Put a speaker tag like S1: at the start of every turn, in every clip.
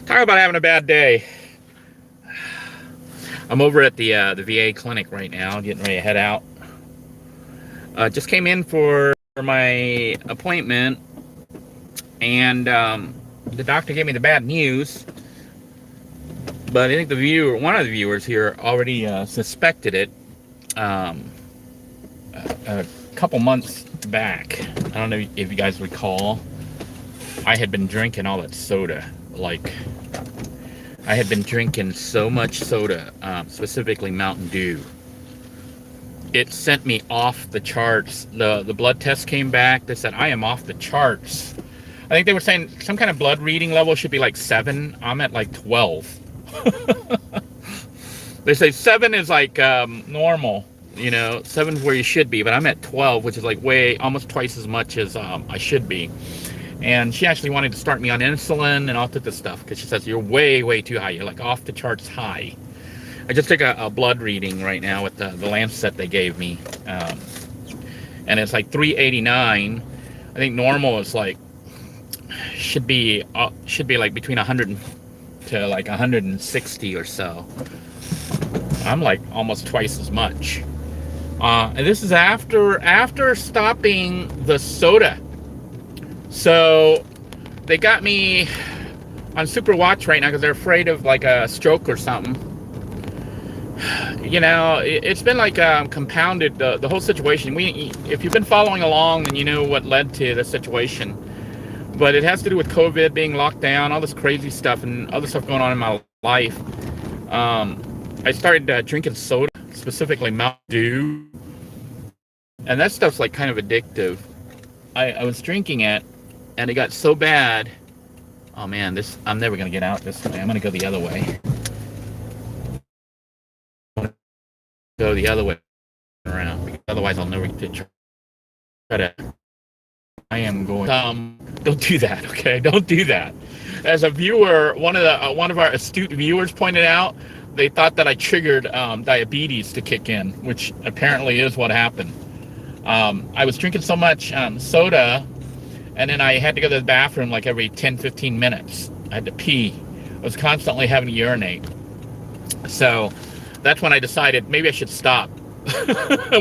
S1: Talk about having a bad day. I'm over at the VA clinic right now, getting ready to head out. Just came in for my appointment, and the doctor gave me the bad news. But I think one of the viewers here, already suspected it a couple months back. I don't know if you guys recall. I had been drinking all that soda. Like, I had been drinking so much soda, specifically Mountain Dew. It sent me off the charts. The blood test came back. They said I am off the charts. I think they were saying some kind of blood reading level should be like 7. I'm at like 12. They say 7 is like normal, 7 is where you should be, but I'm at 12, which is like almost twice as much as I should be. And she actually wanted to start me on insulin and all this stuff, because she says you're way too high. You're like off the charts high. I just took a blood reading right now with the Lancet they gave me, and it's like 389. I think normal is like should be like between 100 to like 160 or so. I'm like almost twice as much, and this is after stopping the soda. So they got me on super watch right now because they're afraid of like a stroke or something. It's been like compounded, the whole situation. If you've been following along, then you know what led to the situation. But it has to do with COVID, being locked down, all this crazy stuff, and other stuff going on in my life. I started drinking soda, specifically Mountain Dew, and that stuff's like kind of addictive. I was drinking it, and it got so bad. Oh man, I'm never gonna get out this way. I'm gonna go the other way. Go the other way around, because otherwise I'll never get to try to. I am going. Don't do that, okay? Don't do that. As a viewer, one of our astute viewers pointed out, they thought that I triggered diabetes to kick in, which apparently is what happened. I was drinking so much soda, and then I had to go to the bathroom like every 10-15 minutes. I had to pee. I was constantly having to urinate. So that's when I decided maybe I should stop,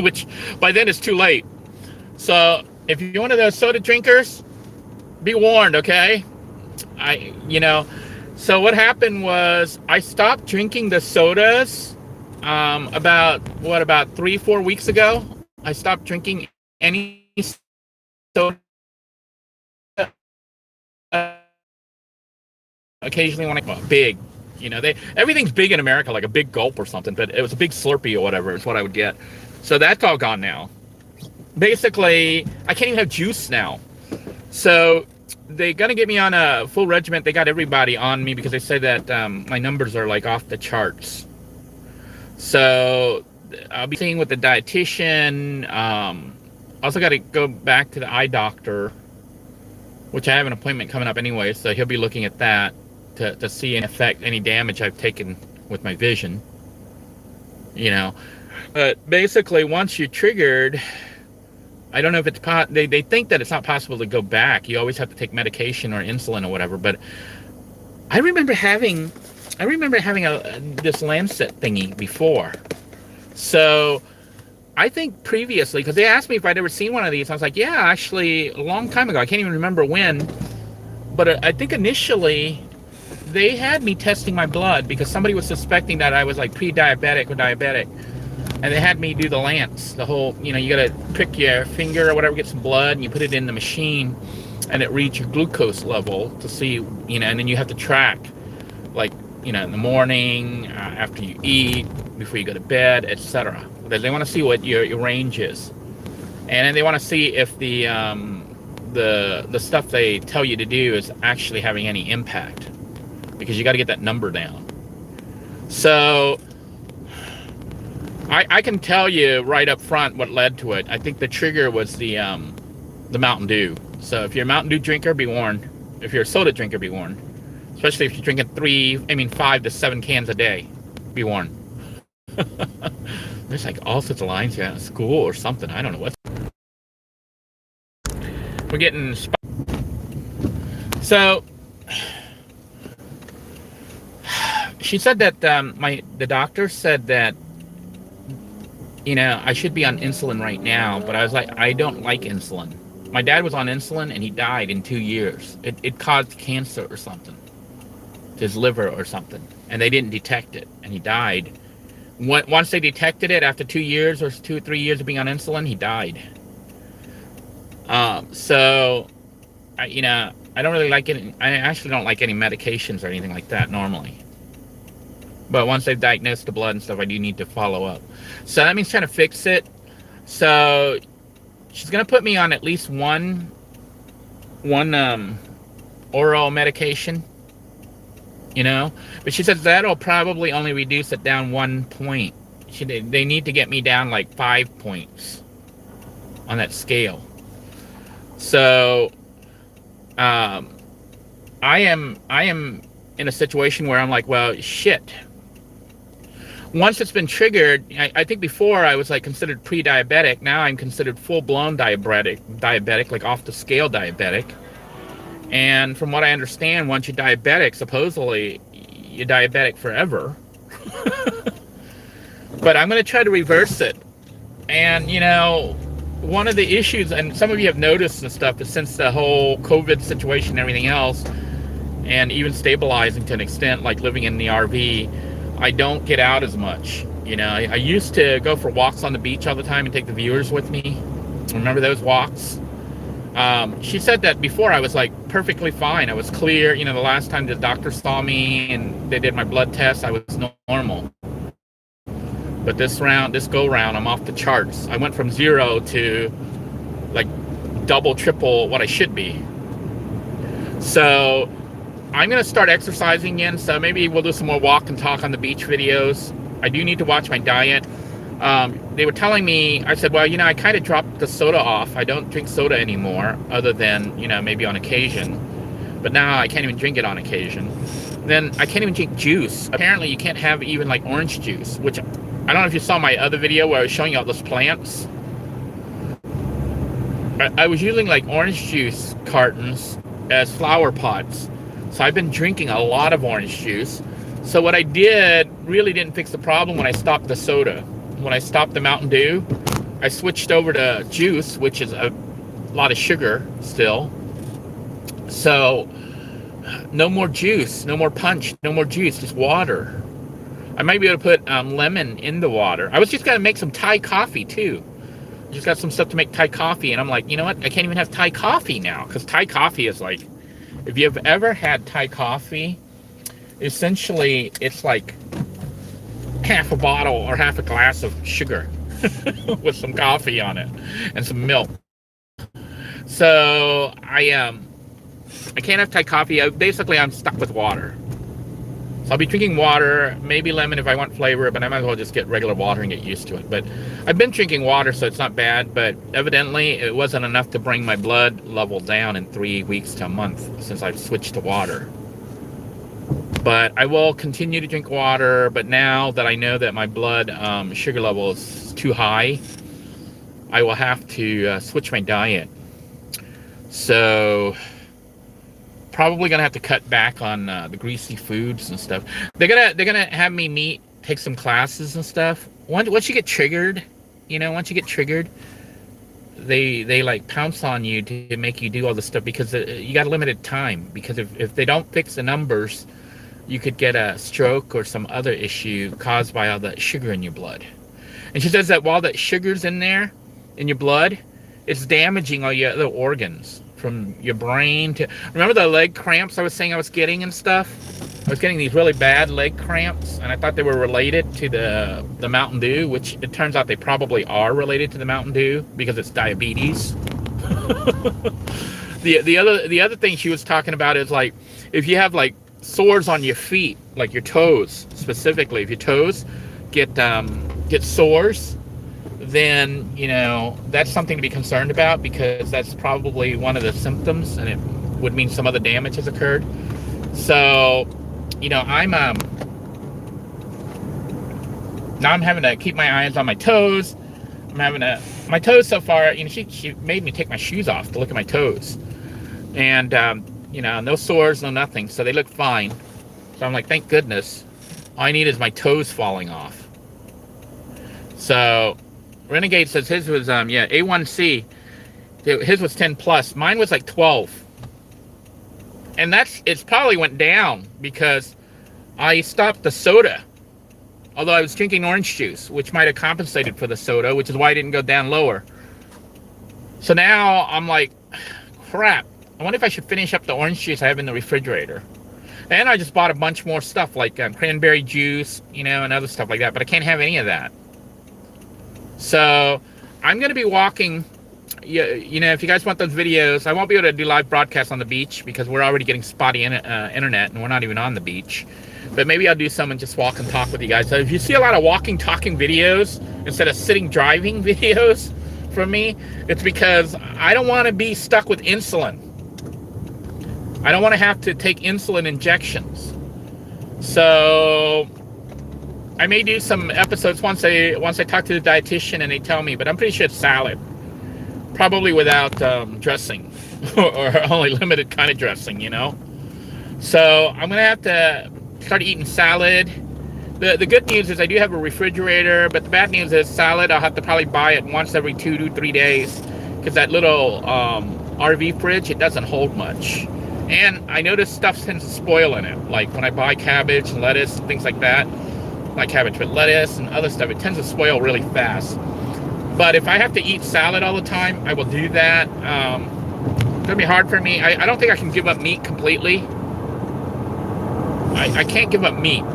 S1: which by then it's too late. So if you're one of those soda drinkers, be warned, okay? So what happened was I stopped drinking the sodas about 3-4 weeks ago. I stopped drinking any soda. Occasionally when big, everything's big in America, like a big gulp or something, but it was a big Slurpee or whatever is what I would get. So that's all gone now. Basically, I can't even have juice now. So they're gonna get me on a full regiment. They got everybody on me because they say that my numbers are like off the charts. So I'll be seeing with the dietitian. Also got to go back to the eye doctor, which I have an appointment coming up anyway, so he'll be looking at that to see in effect any damage I've taken with my vision. But basically, once you're triggered, I don't know if it's they think that it's not possible to go back. You always have to take medication or insulin or whatever. But I remember having this Lancet thingy before. So I think previously, because they asked me if I'd ever seen one of these, I was like, yeah, actually, a long time ago. I can't even remember when. But I think initially they had me testing my blood because somebody was suspecting that I was like pre-diabetic or diabetic. And they had me do the Lance, the whole, you got to prick your finger or whatever, get some blood, and you put it in the machine, and it reads your glucose level to see, and then you have to track, like, in the morning, after you eat, before you go to bed, etc. Because they want to see what your range is. And then they want to see if the stuff they tell you to do is actually having any impact. Because you got to get that number down. So I can tell you right up front what led to it. I think the trigger was the Mountain Dew. So if you're a Mountain Dew drinker, be warned. If you're a soda drinker, be warned. Especially if you're drinking 5 to 7 cans a day, be warned. There's like all sorts of lines here at school or something. I don't know what. We're getting. So she said that the doctor said that, you know, I should be on insulin right now, but I was like, I don't like insulin. My dad was on insulin and he died in 2 years. It caused cancer or something to his liver or something, and they didn't detect it, and he died. Once they detected it after 2 years or 2 or 3 years of being on insulin, he died. So, you know, I don't really like it. I actually don't like any medications or anything like that normally. But once they've diagnosed the blood and stuff, I do need to follow up. So that means trying to fix it. So she's gonna put me on at least one oral medication, you know. But she says that'll probably only reduce it down 1 point. They need to get me down like 5 points on that scale. So I am in a situation where I'm like, well, shit. Once it's been triggered, I think before I was like considered pre-diabetic. Now I'm considered full-blown diabetic, like off the scale diabetic. And from what I understand, once you're diabetic, supposedly you're diabetic forever. But I'm going to try to reverse it. And, you know, one of the issues, and some of you have noticed and stuff, is since the whole COVID situation and everything else, and even stabilizing to an extent, like living in the RV, I don't get out as much. You know, I used to go for walks on the beach all the time and take the viewers with me. Remember those walks? She said that before I was like perfectly fine. I was clear. You know, the last time the doctor saw me and they did my blood test, I was normal. But this go round, I'm off the charts. I went from 0 to like double, triple what I should be. So I'm going to start exercising again, so maybe we'll do some more walk and talk on the beach videos. I do need to watch my diet. They were telling me, I said, well, you know, I kind of dropped the soda off. I don't drink soda anymore, other than, you know, maybe on occasion. But now I can't even drink it on occasion. Then I can't even drink juice. Apparently you can't have even like orange juice, which I don't know if you saw my other video where I was showing you all those plants. I was using like orange juice cartons as flower pots. So I've been drinking a lot of orange juice. So what I did really didn't fix the problem when I stopped the soda. When I stopped the Mountain Dew, I switched over to juice, which is a lot of sugar still. So no more juice, no more punch, no more juice, just water. I might be able to put lemon in the water. I was just going to make some Thai coffee too. I just got some stuff to make Thai coffee, and I'm like, you know what? I can't even have Thai coffee now, because Thai coffee is like, if you've ever had Thai coffee, essentially it's like half a bottle or half a glass of sugar with some coffee on it and some milk. So I can't have Thai coffee. I'm stuck with water. So I'll be drinking water, maybe lemon if I want flavor, but I might as well just get regular water and get used to it. But I've been drinking water, so it's not bad, but evidently it wasn't enough to bring my blood level down in 3 weeks to a month since I've switched to water. But I will continue to drink water, but now that I know that my blood sugar level is too high, I will have to switch my diet. So probably gonna have to cut back on the greasy foods and stuff. They're gonna have me take some classes and stuff. Once you get triggered, you know, they like pounce on you to make you do all this stuff, because you got a limited time. Because if they don't fix the numbers, you could get a stroke or some other issue caused by all the sugar in your blood. And she says that while that sugar's in there in your blood, it's damaging all your other organs, from your brain to, remember the leg cramps I was saying I was getting and stuff? I was getting these really bad leg cramps, and I thought they were related to the Mountain Dew, which it turns out they probably are related to the Mountain Dew because it's diabetes. The other thing she was talking about is, like, if you have like sores on your feet, like your toes specifically, if your toes get sores, then, you know, that's something to be concerned about, because that's probably one of the symptoms, and it would mean some other damage has occurred. So, you know, now I'm having to keep my eyes on my toes. My toes so far, you know, she made me take my shoes off to look at my toes. And, You know, no sores, no nothing. So they look fine. So I'm like, thank goodness. All I need is my toes falling off. So Renegade says his was, yeah, A1C. His was 10 plus. Mine was like 12. And it's probably went down because I stopped the soda. Although I was drinking orange juice, which might have compensated for the soda, which is why I didn't go down lower. So now I'm like, crap. I wonder if I should finish up the orange juice I have in the refrigerator. And I just bought a bunch more stuff like cranberry juice, you know, and other stuff like that. But I can't have any of that. So I'm going to be walking. You know, if you guys want those videos, I won't be able to do live broadcasts on the beach because we're already getting spotty internet and we're not even on the beach. But maybe I'll do some and just walk and talk with you guys. So if you see a lot of walking, talking videos instead of sitting, driving videos from me, it's because I don't want to be stuck with insulin. I don't want to have to take insulin injections. So I may do some episodes once I talk to the dietitian and they tell me, but I'm pretty sure it's salad. Probably without dressing or only limited kind of dressing, you know. So I'm going to have to start eating salad. The good news is I do have a refrigerator, but the bad news is salad, I'll have to probably buy it once every 2 to 3 days because that little RV fridge, it doesn't hold much. And I notice stuff tends to spoil in it. Like when I buy cabbage and lettuce and things like that, not cabbage, but lettuce and other stuff, it tends to spoil really fast. But if I have to eat salad all the time, I will do that. It's going to be hard for me. I don't think I can give up meat completely. I can't give up meat.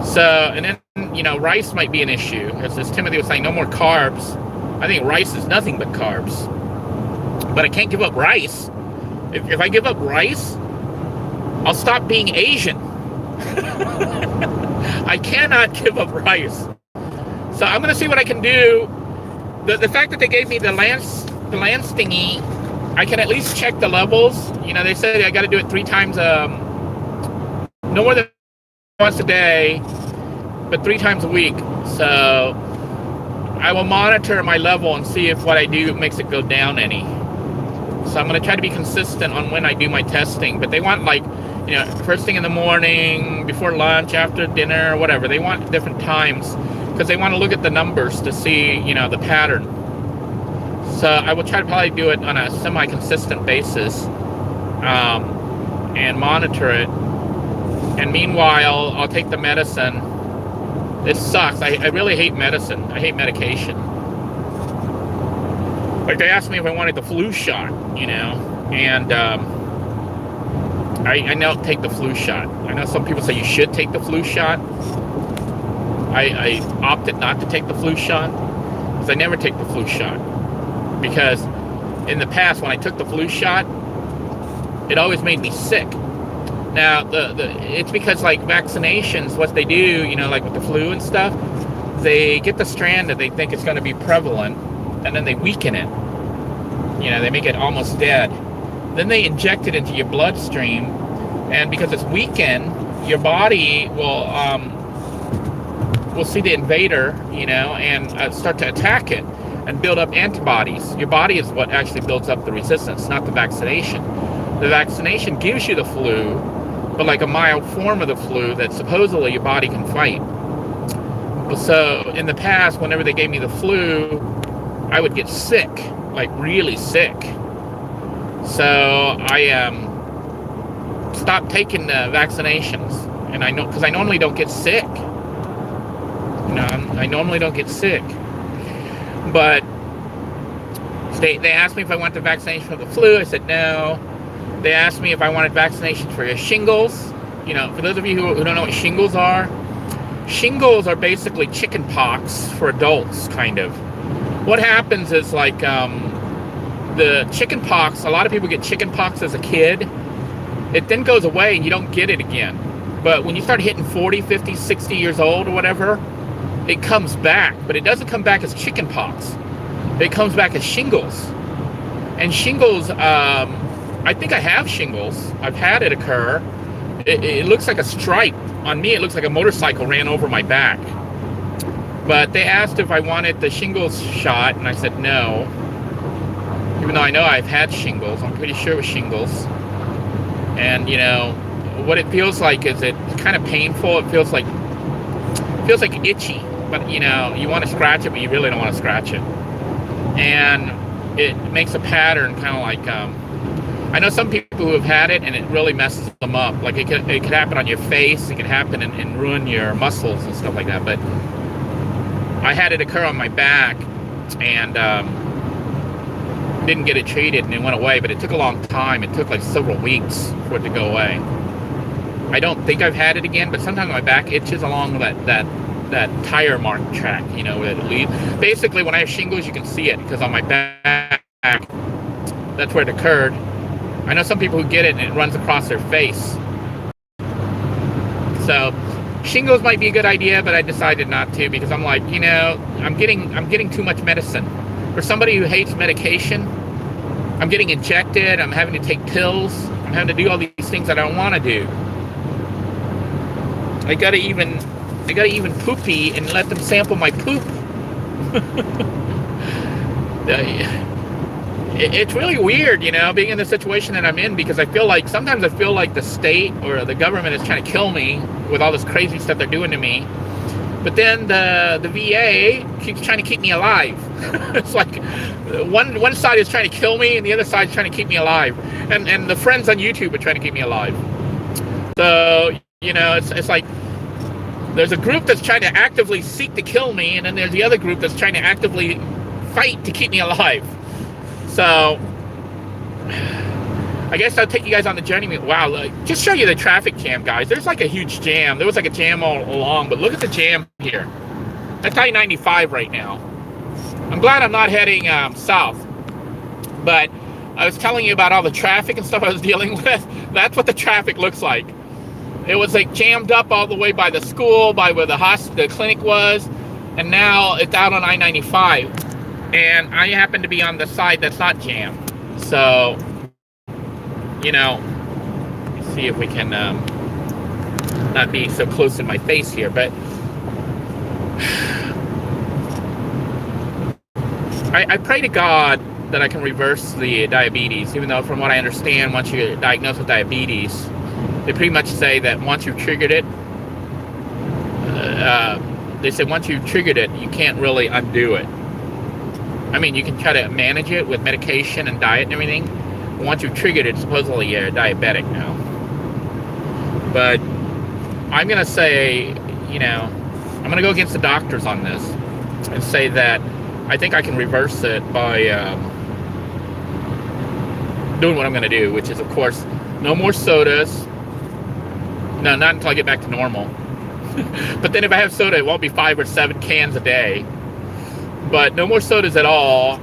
S1: So, and then, you know, rice might be an issue. As Timothy was saying, no more carbs. I think rice is nothing but carbs. But I can't give up rice. If I give up rice, I'll stop being Asian. I cannot give up rice. So I'm going to see what I can do. The fact that they gave me the lance thingy, I can at least check the levels. You know, they said I got to do it 3 times, no more than once a day, but 3 times a week. So I will monitor my level and see if what I do makes it go down any. So I'm going to try to be consistent on when I do my testing. But they want, like, you know, first thing in the morning, before lunch, after dinner, whatever. They want different times because they want to look at the numbers to see, you know, the pattern. So I will try to probably do it on a semi-consistent basis and monitor it. And meanwhile, I'll take the medicine. It sucks. I really hate medicine. I hate medication. Like, they asked me if I wanted the flu shot, you know, and I don't take the flu shot. I know some people say you should take the flu shot. I opted not to take the flu shot because I never take the flu shot. Because in the past, when I took the flu shot, it always made me sick. Now, it's because, like, vaccinations, what they do, you know, like with the flu and stuff, they get the strand that they think is going to be prevalent, and then they weaken it. You know, they make it almost dead. Then they inject it into your bloodstream, and because it's weakened, your body will see the invader, you know, and start to attack it and build up antibodies. Your body is what actually builds up the resistance, not the vaccination. The vaccination gives you the flu, but like a mild form of the flu that supposedly your body can fight. So in the past, whenever they gave me the flu, I would get sick, like really sick. So I stopped taking the vaccinations, and I know because I normally don't get sick. You know, I normally don't get sick, but they asked me if I wanted the vaccination for the flu. I said no. They asked me if I wanted vaccinations for your shingles. You know, for those of you who don't know what shingles are basically chicken pox for adults, kind of. What happens is, like, the chicken pox, a lot of people get chicken pox as a kid. It then goes away and you don't get it again. But when you start hitting 40, 50, 60 years old or whatever, it comes back. But it doesn't come back as chicken pox. It comes back as shingles. And shingles, I think I have shingles. I've had it occur. It looks like a stripe. On me, it looks like a motorcycle ran over my back. But they asked if I wanted the shingles shot, and I said no. even though I know I've had shingles. I'm pretty sure it was shingles. And you know, what it feels like is it's kind of painful. It feels like itchy, but you know, you want to scratch it, but you really don't want to scratch it. And it makes a pattern, kind of like I know some people who have had it, and it really messes them up. Like it could happen on your face, it could happen and ruin your muscles and stuff like that. But I had it occur on my back, and didn't get it treated, and it went away. But it took a long time. It took like several weeks for it to go away. I don't think I've had it again, but sometimes my back itches along that tire mark track, you know, where it leads. Basically, when I have shingles, you can see it because on my back, that's where it occurred. I know some people who get it and it runs across their face. So shingles might be a good idea, but I decided not to because I'm like, you know, I'm getting too much medicine. For somebody who hates medication, I'm getting injected, I'm having to take pills, I'm having to do all these things that I don't want to do. I gotta even poopy and let them sample my poop. It's really weird, you know, being in the situation that I'm in, because sometimes I feel like the state or the government is trying to kill me with all this crazy stuff they're doing to me. But then the VA keeps trying to keep me alive. It's like one side is trying to kill me and the other side is trying to keep me alive. And the friends on YouTube are trying to keep me alive. So, you know, it's like there's a group that's trying to actively seek to kill me, and then there's the other group that's trying to actively fight to keep me alive. So I guess I'll take you guys on the journey. Wow, just show you the traffic jam, guys. There's like a huge jam. There was like a jam all along, but look at the jam here. That's I-95 right now. I'm glad I'm not heading south, but I was telling you about all the traffic and stuff I was dealing with. That's what the traffic looks like. It was like jammed up all the way by the school, by where the clinic was, and now it's out on I-95. And I happen to be on the side that's not jammed. So, you know, let's see if we can not be so close in my face here, but I pray to God that I can reverse the diabetes, even though from what I understand, once you get diagnosed with diabetes, they pretty much say that once you've triggered it, they say once you've triggered it, you can't really undo it. I mean, you can try to manage it with medication and diet and everything. But once you've triggered it, supposedly you're diabetic now. But I'm going to say, you know, I'm going to go against the doctors on this and say that I think I can reverse it by doing what I'm going to do, which is, of course, no more sodas. No, not until I get back to normal. But then if I have soda, it won't be 5 or 7 cans a day. But no more sodas at all.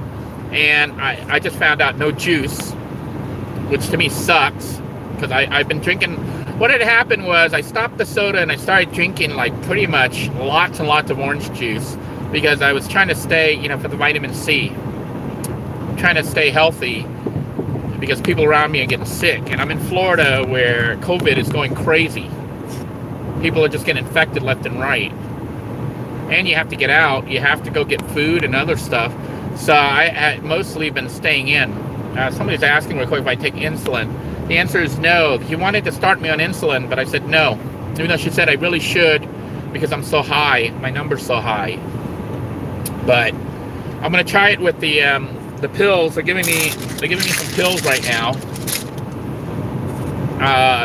S1: And I just found out no juice, which to me sucks, because I've been drinking. What had happened was I stopped the soda and I started drinking like pretty much lots and lots of orange juice, because I was trying to stay, you know, for the vitamin C, trying to stay healthy, because people around me are getting sick. And I'm in Florida where COVID is going crazy. People are just getting infected left and right. And you have to get out. You have to go get food and other stuff. So I mostly been staying in. Somebody's asking real quick if I take insulin. The answer is no. He wanted to start me on insulin, but I said no. Even though she said I really should, because I'm so high. My number's so high. But I'm going to try it with the pills. They're giving me some pills right now.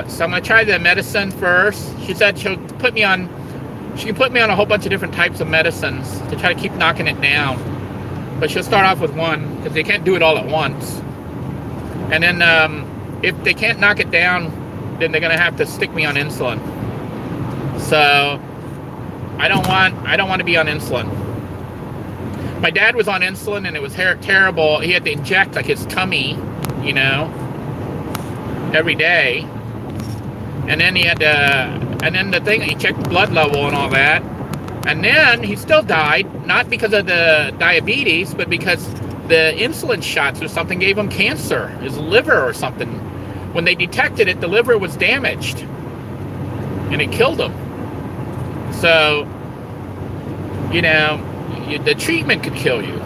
S1: So I'm going to try the medicine first. She said she can put me on a whole bunch of different types of medicines to try to keep knocking it down. But she'll start off with one, because they can't do it all at once. And then if they can't knock it down, then they're going to have to stick me on insulin. So I don't want to be on insulin. My dad was on insulin and it was terrible. He had to inject like his tummy, you know, every day. And then he had to, and then the thing, he checked blood level and all that. And then he still died, not because of the diabetes, but because the insulin shots or something gave him cancer, his liver or something. When they detected it, the liver was damaged and it killed him. So, you know, the treatment could kill you.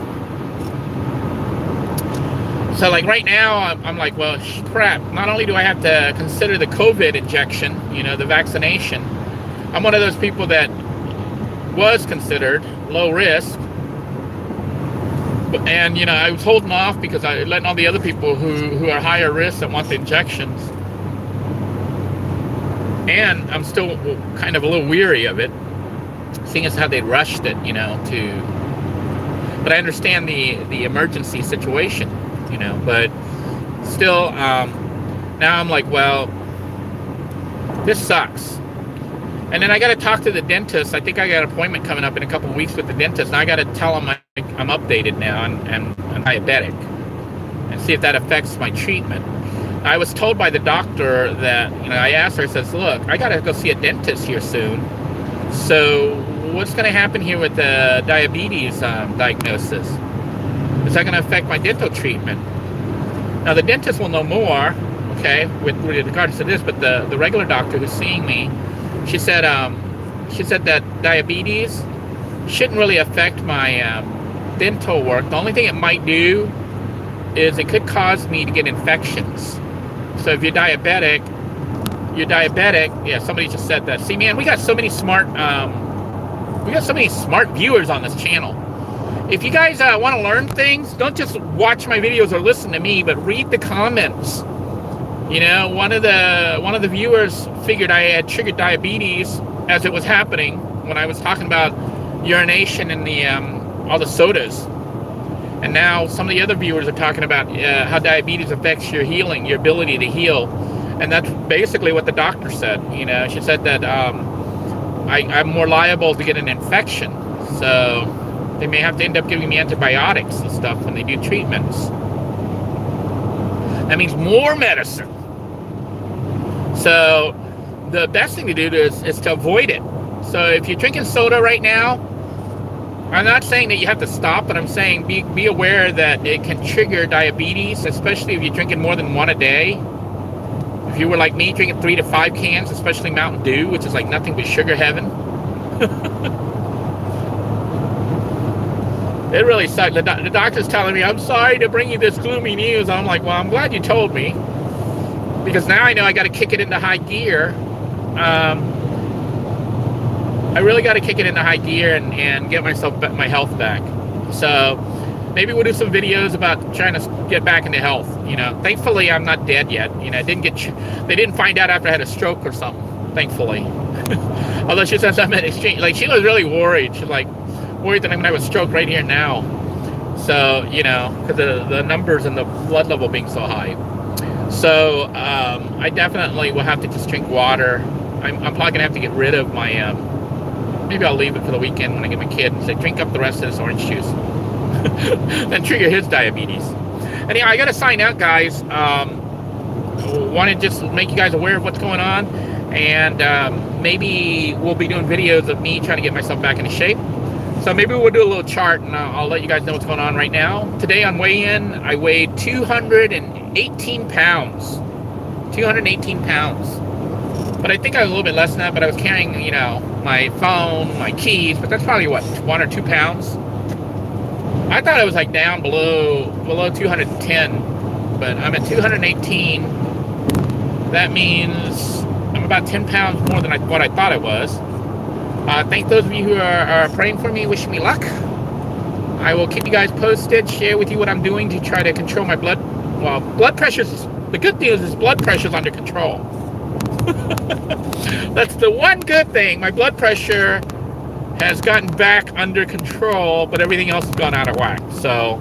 S1: So like right now, I'm like, well, crap. Not only do I have to consider the COVID injection, the vaccination, I'm one of those people that was considered low risk. And, I was holding off because I letting all the other people who are higher risk that want the injections. And I'm still kind of a little weary of it, seeing as how they rushed it, but I understand the emergency situation, but still, now I'm like, well, this sucks. And then I got to talk to the dentist. I think I got an appointment coming up in a couple of weeks with the dentist, and I got to tell him I'm updated now and I'm diabetic, and see if that affects my treatment. I was told by the doctor that, I asked her, I says, look, I got to go see a dentist here soon. So what's going to happen here with the diabetes diagnosis? Is that going to affect my dental treatment? Now, the dentist will know more, okay, with regards to this, but the regular doctor who's seeing me, she said that diabetes shouldn't really affect my dental work. The only thing it might do is it could cause me to get infections. So if you're diabetic. Yeah, somebody just said that. See, man, we got so many smart viewers on this channel. If you guys want to learn things, don't just watch my videos or listen to me, but read the comments. One of the viewers figured I had triggered diabetes as it was happening when I was talking about urination in the all the sodas. And now some of the other viewers are talking about how diabetes affects your healing, your ability to heal. And that's basically what the doctor said. She said that I'm more liable to get an infection. So they may have to end up giving me antibiotics and stuff when they do treatments. That means more medicine. So the best thing to do is to avoid it. So if you're drinking soda right now, I'm not saying that you have to stop, but I'm saying be aware that it can trigger diabetes, especially if you're drinking more than one a day. If you were like me, drinking 3 to 5 cans, especially Mountain Dew, which is like nothing but sugar heaven. It really sucked. The doctor's telling me, I'm sorry to bring you this gloomy news. I'm like, well, I'm glad you told me, because now I know I got to kick it into high gear. I really got to kick it into high gear and get my health back. So maybe we'll do some videos about trying to get back into health. Thankfully I'm not dead yet. They didn't find out after I had a stroke or something. Thankfully, although she says I'm at exchange. Like, she was really worried. She's like worried that I'm gonna have a stroke right here now. So because the numbers and the blood level being so high. So I definitely will have to just drink water. I'm probably gonna have to get rid of my. Maybe I'll leave it for the weekend when I get my kid and say, drink up the rest of this orange juice. Then trigger his diabetes. Anyway, I got to sign out, guys. Want to just make you guys aware of what's going on. And maybe we'll be doing videos of me trying to get myself back into shape. So maybe we'll do a little chart, and I'll let you guys know what's going on right now. Today on weigh-in, I weighed 218 pounds. 218 pounds. But I think I was a little bit less than that, but I was carrying, my phone, my keys, but that's probably, 1 or 2 pounds? I thought I was, like, down below 210, but I'm at 218. That means I'm about 10 pounds more than what I thought I was. Thank those of you who are praying for me, wishing me luck. I will keep you guys posted, share with you what I'm doing to try to control my blood. Well, blood pressure's, the good news is blood pressure's under control. That's the one good thing. My blood pressure has gotten back under control, but everything else has gone out of whack. So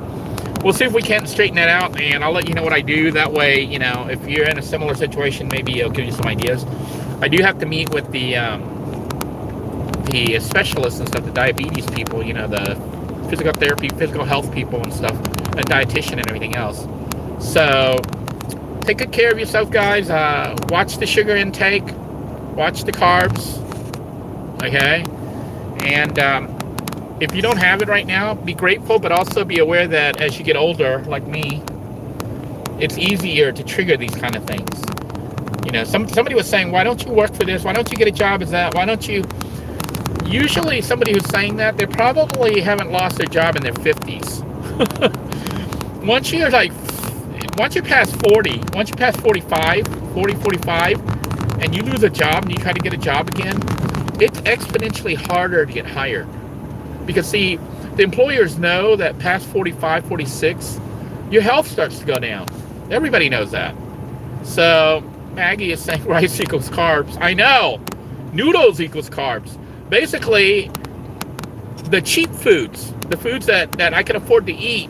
S1: we'll see if we can straighten that out, and I'll let you know what I do. That way, if you're in a similar situation, maybe it'll give you some ideas. I do have to meet with the specialists and stuff, the diabetes people, the physical therapy, physical health people and stuff, a dietitian and everything else. So take good care of yourself, guys. Watch the sugar intake. Watch the carbs. Okay? And if you don't have it right now, be grateful, but also be aware that as you get older, like me, it's easier to trigger these kind of things. Somebody was saying, why don't you work for this? Why don't you get a job as that? Why don't you... Usually somebody who's saying that, they probably haven't lost their job in their 50s. Once you're like once you pass 40, once you pass 45, 40, 45, and you lose a job and you try to get a job again, it's exponentially harder to get hired. Because see, the employers know that past 45, 46, your health starts to go down. Everybody knows that. So Maggie is saying rice equals carbs. I know. Noodles equals carbs. Basically, the cheap foods, the foods that I can afford to eat,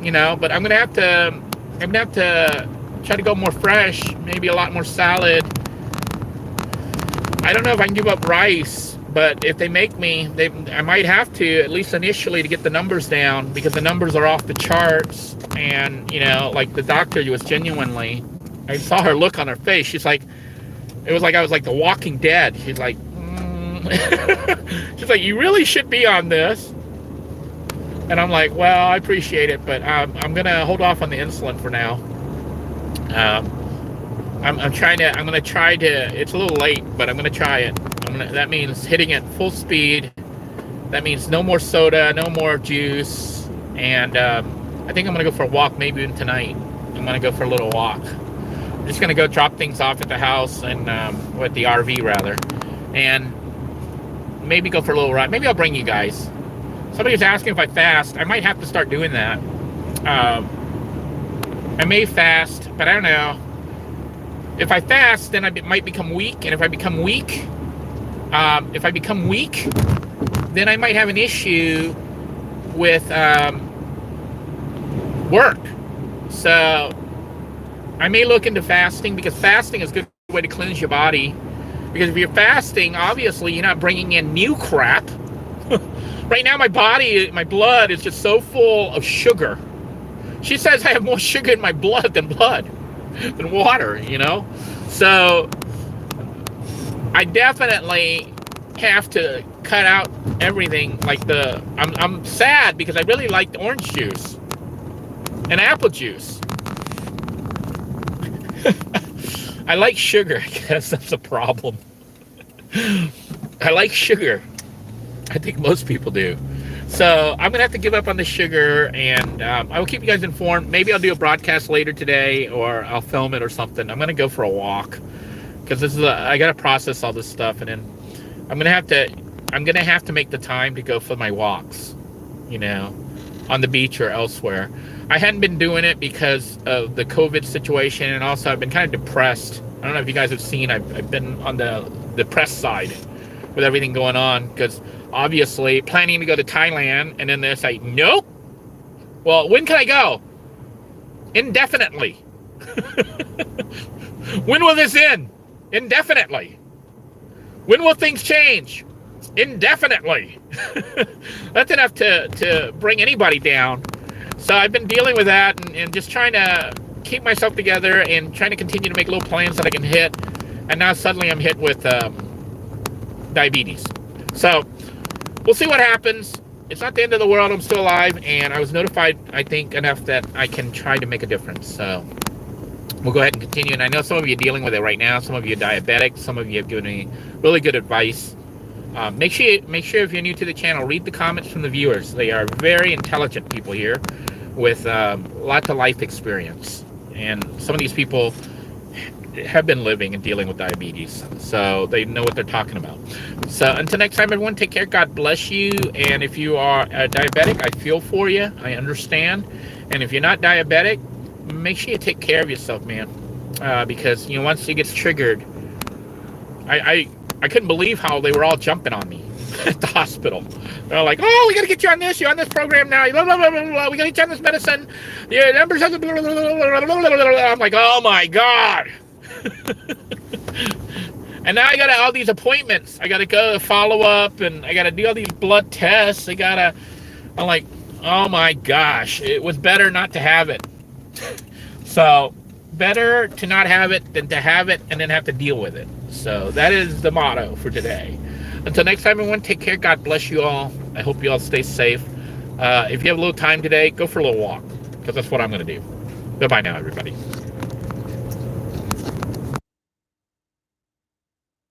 S1: you know, but I'm gonna have to try to go more fresh, maybe a lot more salad. I don't know if I can give up rice, but if they make me, I might have to, at least initially, to get the numbers down, because the numbers are off the charts. And, you know, like the doctor was genuinely, I saw her look on her face. She's like, it was like I was like the Walking Dead. She's like, she's like, you really should be on this. And I'm like, well, I appreciate it, but I'm gonna hold off on the insulin for now. I'm gonna try to. It's a little late, but I'm gonna try it. That means hitting it full speed. That means no more soda, no more juice, and I think I'm gonna go for a walk. Maybe even tonight. I'm gonna go for a little walk. I'm just gonna go drop things off at the house and at the RV rather, and maybe go for a little ride. Maybe I'll bring you guys. Somebody was asking if I fast. I might have to start doing that. I may fast, but I don't know. If I fast, then I might become weak, and if I become weak, then I might have an issue with work. So I may look into fasting, because fasting is a good way to cleanse your body. Because if you're fasting, obviously you're not bringing in new crap. Right now, my blood is just so full of sugar. She says I have more sugar in my blood than water, you know? So I definitely have to cut out everything. Like I'm sad because I really liked orange juice and apple juice. I like sugar. I guess that's a problem. I like sugar. I think most people do. So I'm gonna have to give up on the sugar, and I will keep you guys informed. Maybe I'll do a broadcast later today, or I'll film it or something. I'm gonna go for a walk, because I gotta process all this stuff, and then I'm gonna have to make the time to go for my walks, you know, on the beach or elsewhere. I hadn't been doing it because of the COVID situation, and also I've been kind of depressed. I don't know if you guys have seen, I've been on the depressed side with everything going on, because obviously planning to go to Thailand, and then they say, nope. Well, when can I go? Indefinitely. When will this end? Indefinitely. When will things change? Indefinitely. That's enough to bring anybody down. So I've been dealing with that, and just trying to keep myself together and trying to continue to make little plans that I can hit. And now suddenly I'm hit with diabetes. So we'll see what happens. It's not the end of the world. I'm still alive, and I was notified, I think, enough that I can try to make a difference. So we'll go ahead and continue. And I know some of you are dealing with it right now. Some of you are diabetic. Some of you have given me really good advice. Make sure if you're new to the channel, read the comments from the viewers. They are very intelligent people here with lots of life experience. And some of these people have been living and dealing with diabetes, so they know what they're talking about. So until next time, everyone, take care. God bless you. And if you are diabetic, I feel for you. I understand. And if you're not diabetic, make sure you take care of yourself, man, because, you know, once it gets triggered, I couldn't believe how they were all jumping on me at the hospital. They're like, oh, we got to get you on this. You're on this program now. Blah, blah, blah, blah, blah. We got to get you on this medicine. Your numbers have to... I'm like, oh my God. And now I got all these appointments. I got to go follow up, and I got to do all these blood tests. I'm like, oh my gosh, it was better not to have it. So better to not have it than to have it and then have to deal with it. So that is the motto for today. Until next time, everyone, take care. God bless you all. I hope you all stay safe. If you have a little time today, go for a little walk, because that's what I'm going to do. Goodbye now, everybody.